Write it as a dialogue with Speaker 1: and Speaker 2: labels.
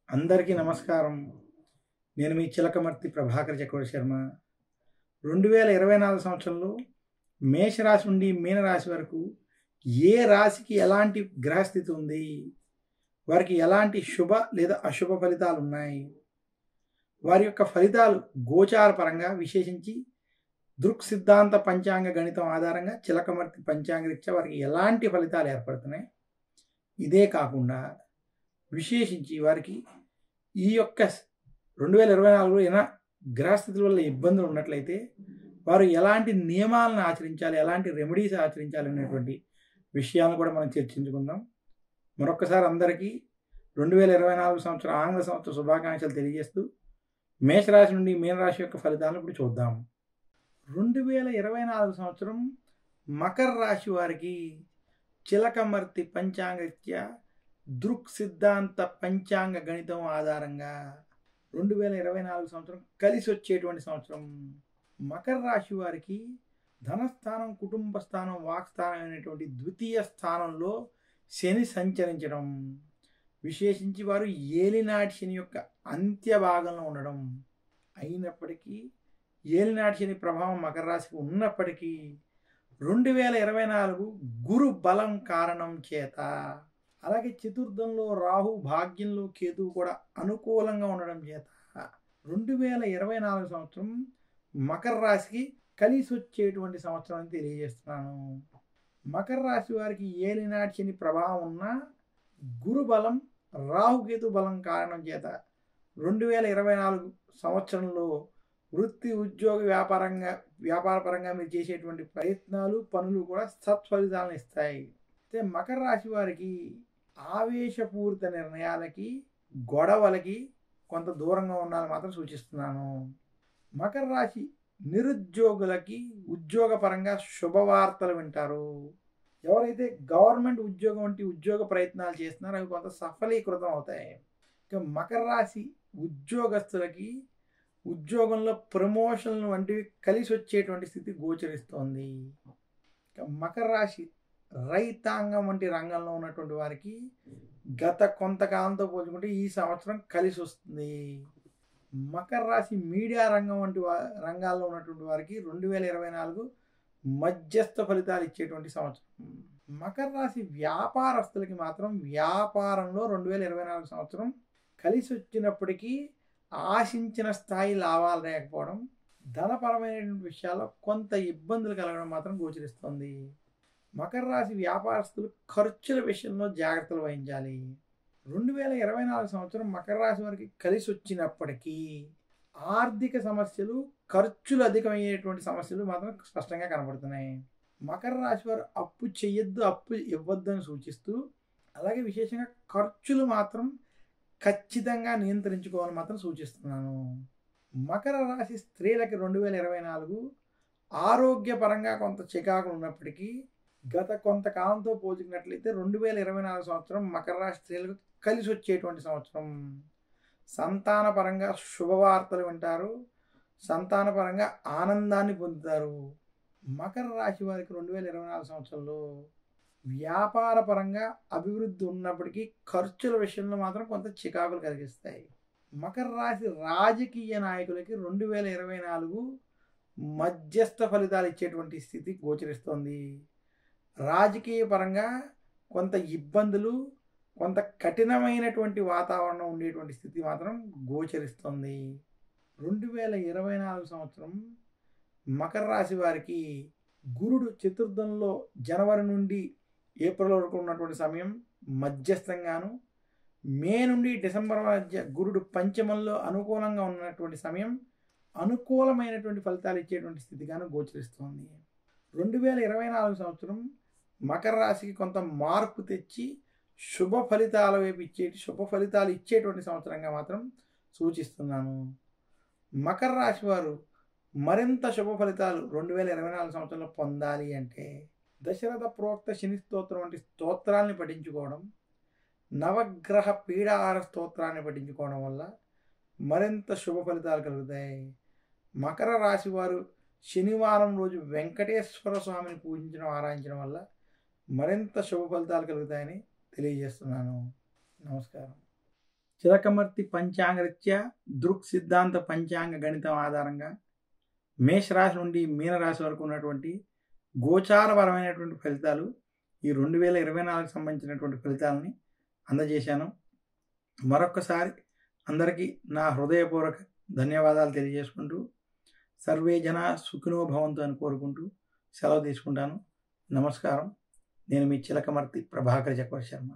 Speaker 1: అందరికీ నమస్కారం. నేను మీ చిలకమర్తి ప్రభాకర్ చక్రవర్తి శర్మ. 2024 సంవత్సరంలో మేషరాశి నుండి మీనరాశి వరకు ఏ రాశికి ఎలాంటి గ్రహస్థితి ఉంది, వారికి ఎలాంటి శుభ లేదా అశుభ ఫలితాలు ఉన్నాయి, వారి యొక్క ఫలితాలు గోచార పరంగా విశేషించి దృక్ సిద్ధాంత పంచాంగ గణితం ఆధారంగా చిలకమర్తి పంచాంగరీత్యా వారికి ఎలాంటి ఫలితాలు ఏర్పడుతున్నాయి, ఇదే కాకుండా విశేషించి వారికి ఈ యొక్క 2024లో ఏమైనా గ్రహస్థితుల వల్ల ఇబ్బందులు ఉన్నట్లయితే వారు ఎలాంటి నియమాలను ఆచరించాలి, ఎలాంటి రెమెడీస్ ఆచరించాలి అనేటువంటి విషయాలను కూడా మనం చర్చించుకుందాం. మరొకసారి అందరికీ 2024 సంవత్సరం ఆంగ్ల సంవత్సర శుభాకాంక్షలు తెలియజేస్తూ మేషరాశి నుండి మీనరాశి యొక్క ఫలితాలను ఇప్పుడు చూద్దాం. 2024 సంవత్సరం మకర రాశి వారికి చిలకమర్తి పంచాంగరీత్యా దృక్ సిద్ధాంత పంచాంగ గణితం ఆధారంగా 2024 సంవత్సరం కలిసి వచ్చేటువంటి సంవత్సరం. మకర రాశి వారికి ధనస్థానం, కుటుంబ స్థానం, వాక్స్థానం అనేటువంటి ద్వితీయ స్థానంలో శని సంచరించడం, విశేషించి వారు ఏలినాటి శని యొక్క అంత్య భాగంలో ఉండడం అయినప్పటికీ, ఏలినాటి శని ప్రభావం మకర రాశికి ఉన్నప్పటికీ 2024 గురు బలం కారణం చేత, అలాగే చతుర్థంలో రాహు, భాగ్యంలో కేతువు కూడా అనుకూలంగా ఉండడం చేత 2024 సంవత్సరం మకర రాశికి కలిసి వచ్చేటువంటి సంవత్సరం అని తెలియజేస్తున్నాను. మకర రాశి వారికి ఏలినాటి శని ప్రభావం ఉన్న గురు బలం, రాహుకేతు బలం కారణం చేత 2024 సంవత్సరంలో వృత్తి, ఉద్యోగ, వ్యాపారపరంగా మీరు చేసేటువంటి ప్రయత్నాలు, పనులు కూడా సత్ఫలితాలను ఇస్తాయి. అయితే మకర రాశి వారికి ఆవేశపూరిత నిర్ణయాలకి, గొడవలకి కొంత దూరంగా ఉండాలని మాత్రం సూచిస్తున్నాను. మకర రాశి నిరుద్యోగులకి ఉద్యోగపరంగా శుభవార్తలు వింటారు. ఎవరైతే గవర్నమెంట్ ఉద్యోగం వంటి ఉద్యోగ ప్రయత్నాలు చేస్తున్నారో అవి కొంత సఫలీకృతం అవుతాయి. ఇక మకర రాశి ఉద్యోగస్తులకి ఉద్యోగంలో ప్రమోషన్లు వంటివి కలిసి వచ్చేటువంటి స్థితి గోచరిస్తోంది. ఇక మకర రాశి రైతాంగం వంటి రంగంలో ఉన్నటువంటి వారికి గత కొంతకాలంతో పోల్చుకుంటే ఈ సంవత్సరం కలిసి వస్తుంది. మకర రాశి మీడియా రంగం వంటి రంగాల్లో ఉన్నటువంటి వారికి 2024 మధ్యస్థ ఫలితాలు ఇచ్చేటువంటి సంవత్సరం. మకర రాశి వ్యాపారస్తులకి మాత్రం వ్యాపారంలో 2024 సంవత్సరం కలిసి వచ్చినప్పటికీ ఆశించిన స్థాయి లాభాలు లేకపోవడం, ధనపరమైనటువంటి విషయాల్లో కొంత ఇబ్బందులు కలగడం మాత్రం గోచరిస్తుంది. మకర రాశి వ్యాపారస్తులు ఖర్చుల విషయంలో జాగ్రత్తలు వహించాలి. 2024 సంవత్సరం మకర రాశి వారికి కలిసి వచ్చినప్పటికీ ఆర్థిక సమస్యలు, ఖర్చులు అధికమయ్యేటువంటి సమస్యలు మాత్రం స్పష్టంగా కనబడుతున్నాయి. మకర రాశి వారు అప్పు చేయొద్దు, అప్పు ఇవ్వద్దు అని సూచిస్తూ, అలాగే విశేషంగా ఖర్చులు మాత్రం ఖచ్చితంగా నియంత్రించుకోవాలని మాత్రం సూచిస్తున్నాను. మకర రాశి స్త్రీలకి 2024 ఆరోగ్యపరంగా కొంత చికాకులు ఉన్నప్పటికీ గత కొంతకాలంతో పోల్చుకున్నట్లయితే 2024 సంవత్సరం మకర రాశి స్త్రీలకు కలిసి వచ్చేటువంటి సంవత్సరం. సంతానపరంగా శుభవార్తలు వింటారు, సంతానపరంగా ఆనందాన్ని పొందుతారు. మకర రాశి వారికి 2024 సంవత్సరంలో వ్యాపారపరంగా అభివృద్ధి ఉన్నప్పటికీ ఖర్చుల విషయంలో మాత్రం కొంత చికాకులు కలిగిస్తాయి. మకర రాశి రాజకీయ నాయకులకి 2024 మధ్యస్థ ఫలితాలు ఇచ్చేటువంటి స్థితి గోచరిస్తోంది. రాజకీయ పరంగా కొంత ఇబ్బందులు, కొంత కఠినమైనటువంటి వాతావరణం ఉండేటువంటి స్థితి మాత్రం గోచరిస్తుంది. 2024 సంవత్సరం మకర రాశి వారికి గురుడు చతుర్థంలో జనవరి నుండి ఏప్రిల్ వరకు ఉన్నటువంటి సమయం మధ్యస్థంగాను, మే నుండి డిసెంబర్ మధ్య గురుడు పంచమంలో అనుకూలంగా ఉన్నటువంటి సమయం అనుకూలమైనటువంటి ఫలితాలు ఇచ్చేటువంటి స్థితిగాను గోచరిస్తోంది. 2024 సంవత్సరం మకర రాశికి కొంత మార్పు తెచ్చి శుభ ఫలితాల వైపు శుభ ఫలితాలు ఇచ్చేటువంటి సంవత్సరంగా మాత్రం సూచిస్తున్నాను. మకర రాశి వారు మరింత శుభ ఫలితాలు 2024 సంవత్సరంలో పొందాలి అంటే దశరథ ప్రోక్త శని స్తోత్రం వంటి స్తోత్రాన్ని పఠించుకోవడం, నవగ్రహ పీడాహార స్తోత్రాన్ని పఠించుకోవడం వల్ల మరింత శుభ ఫలితాలు కలుగుతాయి. మకర రాశి వారు శనివారం రోజు వెంకటేశ్వర స్వామిని పూజించడం, ఆరాధించడం వల్ల మరింత శుభ ఫలితాలు కలుగుతాయని తెలియజేస్తున్నాను. నమస్కారం. చిలకమర్తి పంచాంగరీత్యా దృక్ సిద్ధాంత పంచాంగ గణితం ఆధారంగా మేషరాశి నుండి మీనరాశి వరకు ఉన్నటువంటి గోచారపరమైనటువంటి ఫలితాలు ఈ 2024 సంబంధించినటువంటి ఫలితాలని అందజేశాను. మరొక్కసారి అందరికీ నా హృదయపూర్వక ధన్యవాదాలు తెలియజేసుకుంటూ సర్వే జన సుఖినో భవంతు అని కోరుకుంటూ సెలవు తీసుకుంటాను. నమస్కారం. నేను మీ చిలకమర్తి ప్రభాకర్ చక్రవర్తి శర్మ.